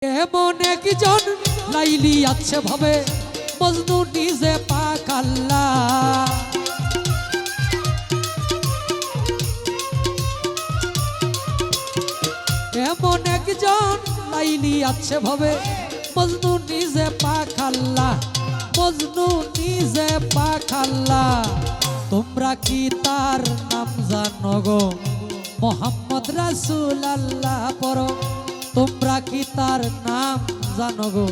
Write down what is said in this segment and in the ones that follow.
এমন একজন লাইলি আছে ভাবে মজনু নিজে পাক আল্লাহ। এমন একজন লাইলি আছে ভাবে মজনু নিজে পাক আল্লাহ, মজনু নিজে পাক আল্লাহ। তোমরা কি তার নাম জানো গো? মোহাম্মদ রাসূল আল্লাহ পড়ো। তোমরা কি তার নাম জানো গো?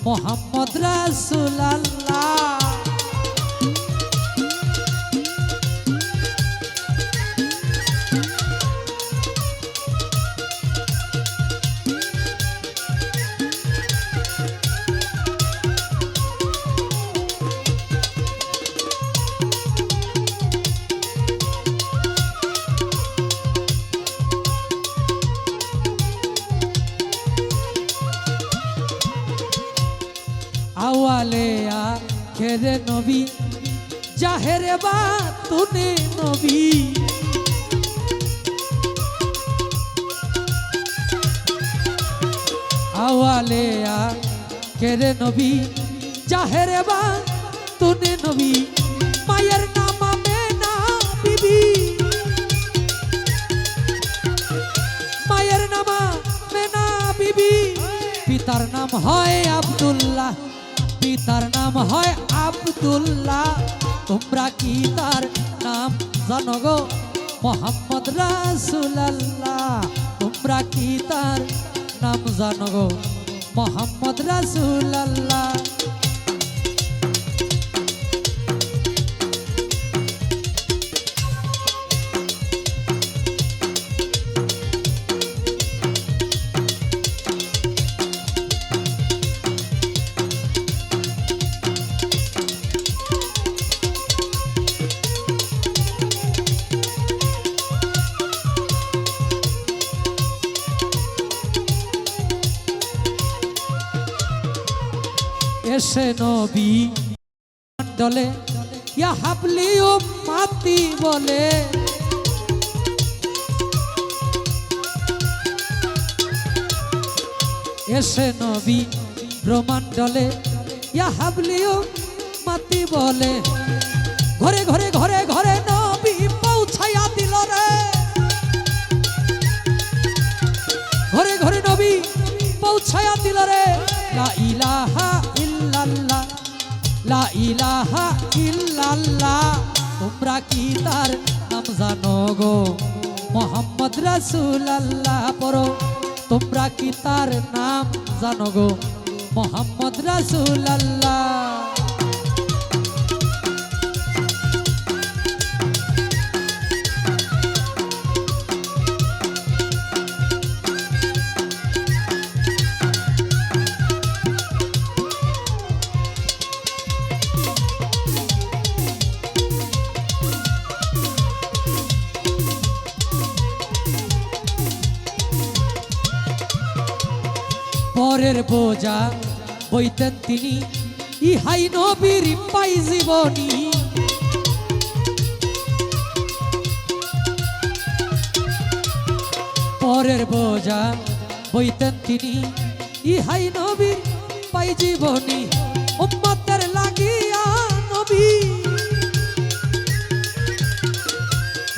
মোহাম্মদ রাসূল আল্লাহ। আওয়ালে আখেরে নবী, জাহেরে বাতুনে নবী। আওয়ালে আখেরে নবী, জাহেরে বাতুনে নবী। মায়ের নাম আমেনা বিবি, মায়ের নাম আমেনা বিবি। পিতার নাম হয় আব্দুল্লাহ, পিতার নাম হয় আব্দুল্লাহ। তোমরা কি তার নাম জানো গো? মোহাম্মদ রাসূল আল্লাহ। তোমরা কি তার নাম জানো গো? মোহাম্মদ রাসূল আল্লাহ। এসে নবী মণ্ডলে ইয়া হাবলি উম্মতি বলে। এসে নবী ব্রহ্মাণ্ডলে ইয়া হাবলি উম্মতি বলে। ঘরে ঘরে ঘরে ঘরে নবী পৌঁছাইয়া দিল রে। ঘরে ঘরে নবী পৌঁছাইয়া দিল রে। লা ইলাহা ইল্লাল্লাহ, লা ইলাহা ইল্লাল্লাহ। তোমরা কি তার নাম জানো গো? মোহাম্মদ রাসূল আল্লাহ পড়ো। তোমরা কি তার নাম জানো গো? মোহাম্মদ রাসূল আল্লাহ। পরের বোঝা বইতেন তিনি, ইহাই নবীর পাই জীবনী। পরের বোঝা বইতেন তিনি, ইহাই নবীর পাই জীবনী। উম্মতের লাগিয়া নবী,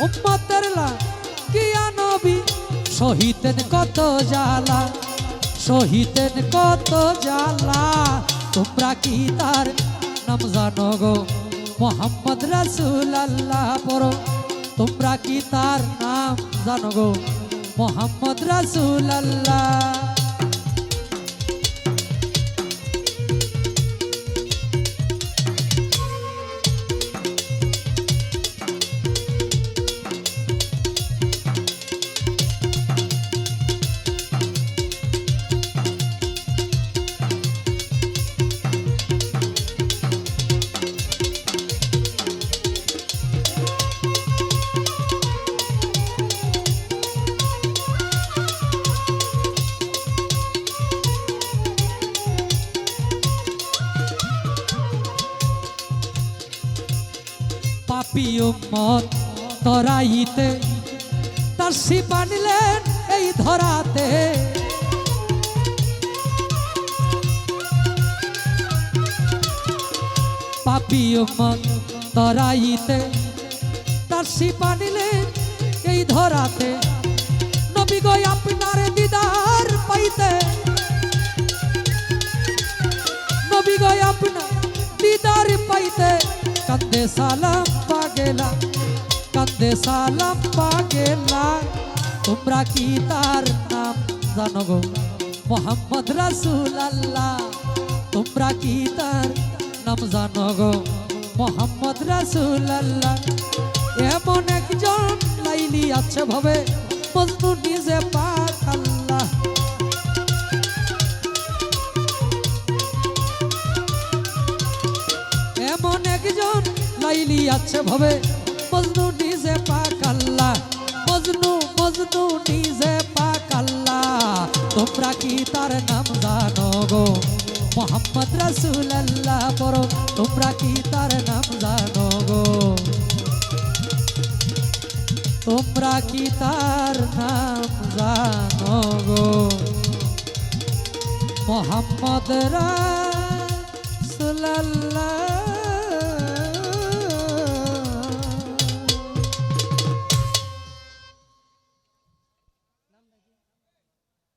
উম্মতের লাগিয়া নবী সহিতেন কত জ্বালা, সহিতেন কত জ্বালা। তোমরা কি তার নাম জানো গো? মোহাম্মদ রাসূল আল্লাহ পড়ো। তোমরা কি তার নাম জানো গো? মোহাম্মদ রাসূল আল্লাহ। পাপী উম্মত তরাইতে তার শিপা নিলেন এই ধরাতে। পাপি উম্মত তরাইতে তার শিপা নিলেন এই ধরাতে নবী গো আপনার দিদার পাইতে নবী গো আপনার দিদার পাইতে কান্দে সালাম পাগেলা কান্দে সালাম পাগেলা তোমরা কি তার নাম জানো গো মোহাম্মদ রাসূলুল্লাহ তোমরা কি তার নাম জানো গো মোহাম্মদ রাসূলুল্লাহ এমন একজন লাইলি আছে ভাবে মজনু নিজে পাক আল্লাহ এমন একজন লাইলি আছে ভাবে মজনু নিজে পাক আল্লাহ মজনু মজনু নিজে পাক আল্লাহ তোমরা কি তার নাম জানো গো মোহাম্মদ রাসূলুল্লাহ পড়ো তোমরা কি তার নাম জানো গো তোমরা কি তার নাম জানো গো মোহাম্মদ রাসূলুল্লাহ